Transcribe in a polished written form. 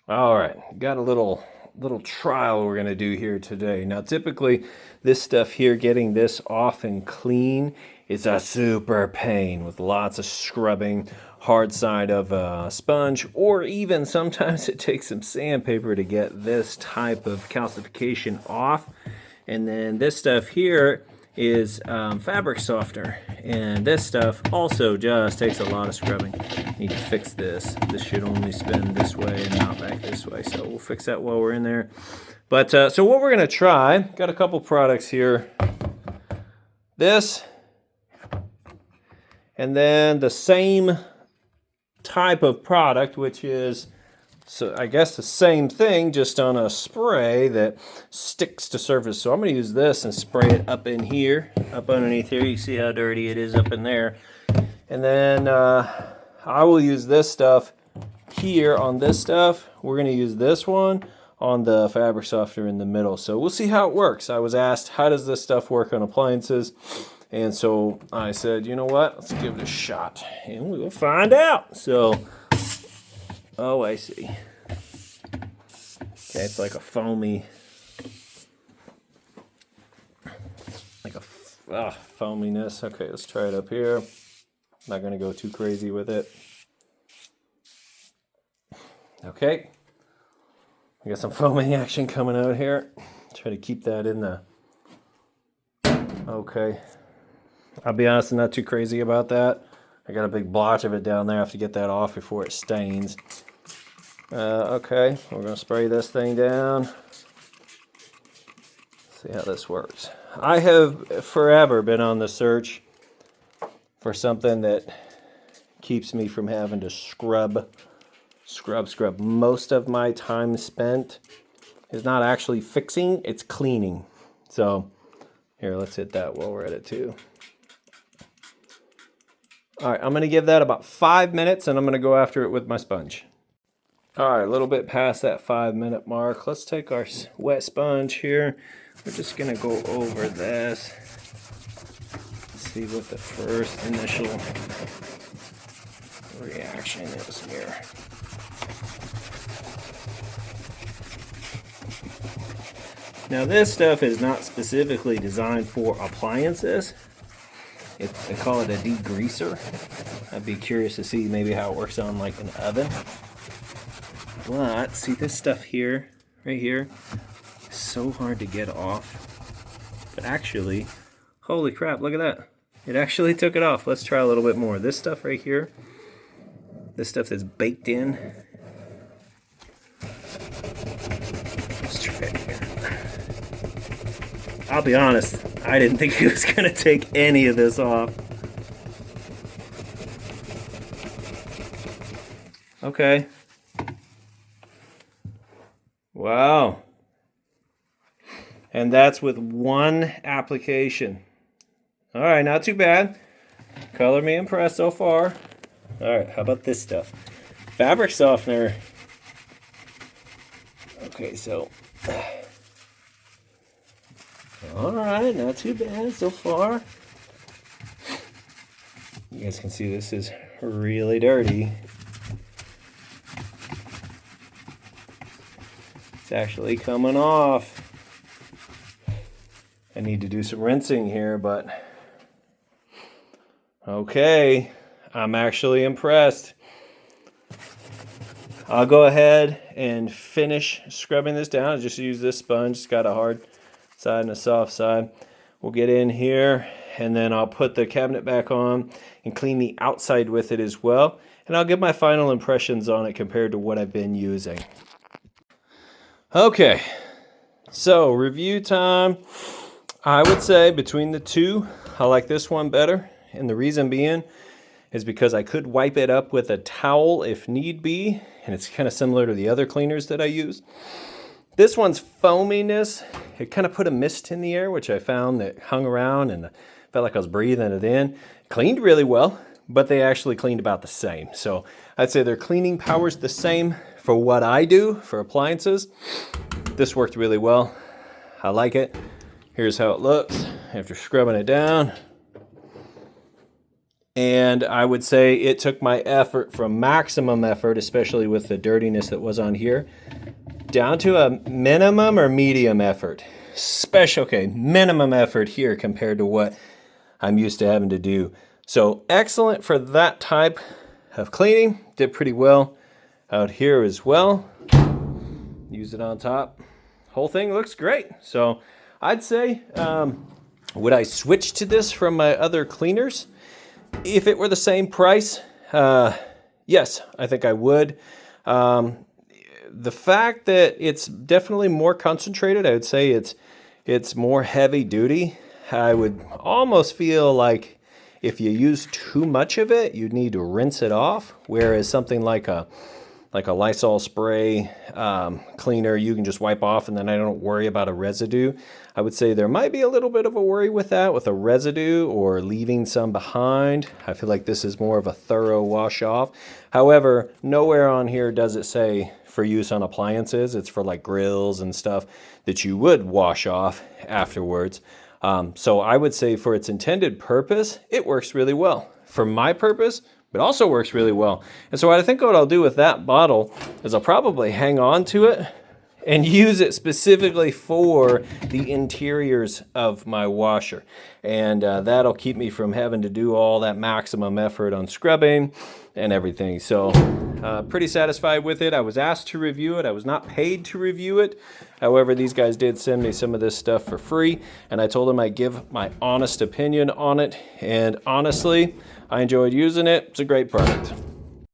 All right, got a little trial we're gonna do here today. Now, typically, this stuff here, getting this off and clean, is a super pain with lots of scrubbing, hard side of a sponge, or even sometimes it takes some sandpaper to get this type of calcification off. And then this stuff here is fabric softener, and this stuff also just takes a lot of scrubbing. Need to fix this. This should only spin this way and not back this way, so we'll fix that while we're in there. But so what we're gonna try, got a couple products here. This, and then the same type of product, which is, so I guess the same thing, just on a spray that sticks to surface. So I'm going to use this and spray it up in here, up underneath here. You see how dirty it is up in there. And then I will use this stuff here on this stuff. We're going to use this one on the fabric softener in the middle. So we'll see how it works. I was asked, how does this stuff work on appliances? And so I said, you know what? Let's give it a shot and we'll find out. So, oh, I see. Okay, it's like a foamy, like a foaminess. Okay, let's try it up here. Not gonna go too crazy with it. Okay, we got some foaming action coming out here. Try to keep that in the, okay. I'll be honest, I'm not too crazy about that. I got a big blotch of it down there. I have to get that off before it stains. Okay, we're going to spray this thing down. See how this works. I have forever been on the search for something that keeps me from having to scrub. Most of my time spent is not actually fixing, it's cleaning. So, here, let's hit that while we're at it too. All right, I'm going to give that about 5 minutes, and I'm going to go after it with my sponge. All right, a little bit past that 5-minute mark. Let's take our wet sponge here. We're just going to go over this. See what the first initial reaction is here. Now, this stuff is not specifically designed for appliances. They call it a degreaser. I'd be curious to see maybe how it works on like an oven. But see this stuff here, right here, is so hard to get off. But actually, holy crap, look at that. It actually took it off. Let's try a little bit more. This stuff right here, this stuff that's baked in. Let's try it here. I'll be honest, I didn't think it was gonna take any of this off. Okay. Wow. And that's with one application. All right, not too bad. Color me impressed so far. All right, how about this stuff? Fabric softener. Okay, so. All right, not too bad so far. You guys can see this is really dirty. It's actually coming off. I need to do some rinsing here, but okay, I'm actually impressed. I'll go ahead and finish scrubbing this down. I just use this sponge. It's got a hard side and a soft side. We'll get in here and then I'll put the cabinet back on and clean the outside with it as well. And I'll give my final impressions on it compared to what I've been using. Okay, so review time. I would say between the two, I like this one better. And the reason being is because I could wipe it up with a towel if need be. And it's kind of similar to the other cleaners that I use. This one's foaminess, it kind of put a mist in the air, which I found that hung around and felt like I was breathing it in. Cleaned really well, but they actually cleaned about the same. So I'd say their cleaning power's the same for what I do for appliances. This worked really well. I like it. Here's how it looks after scrubbing it down. And I would say it took my effort from maximum effort, especially with the dirtiness that was on here, down to a minimum or medium effort. Minimum effort here compared to what I'm used to having to do. So excellent for that type of cleaning. Did pretty well out here as well. Use it on top. Whole thing looks great. So I'd say, would I switch to this from my other cleaners? If it were the same price, yes, I think I would. The fact that it's definitely more concentrated, I would say it's more heavy duty. I would almost feel like if you use too much of it, you'd need to rinse it off. Whereas something like a Lysol spray cleaner, you can just wipe off and then I don't worry about a residue. I would say there might be a little bit of a worry with that, with a residue or leaving some behind. I feel like this is more of a thorough wash off. However, nowhere on here does it say for use on appliances. It's for like grills and stuff that you would wash off afterwards. So I would say for its intended purpose, it works really well. For my purpose, it also works really well. And so I think what I'll do with that bottle is I'll probably hang on to it and use it specifically for the interiors of my washer. And that'll keep me from having to do all that maximum effort on scrubbing and everything. So pretty satisfied with it. I was asked to review it. I was not paid to review it. However, these guys did send me some of this stuff for free, and I told them I'd give my honest opinion on it. And honestly, I enjoyed using it. It's a great product.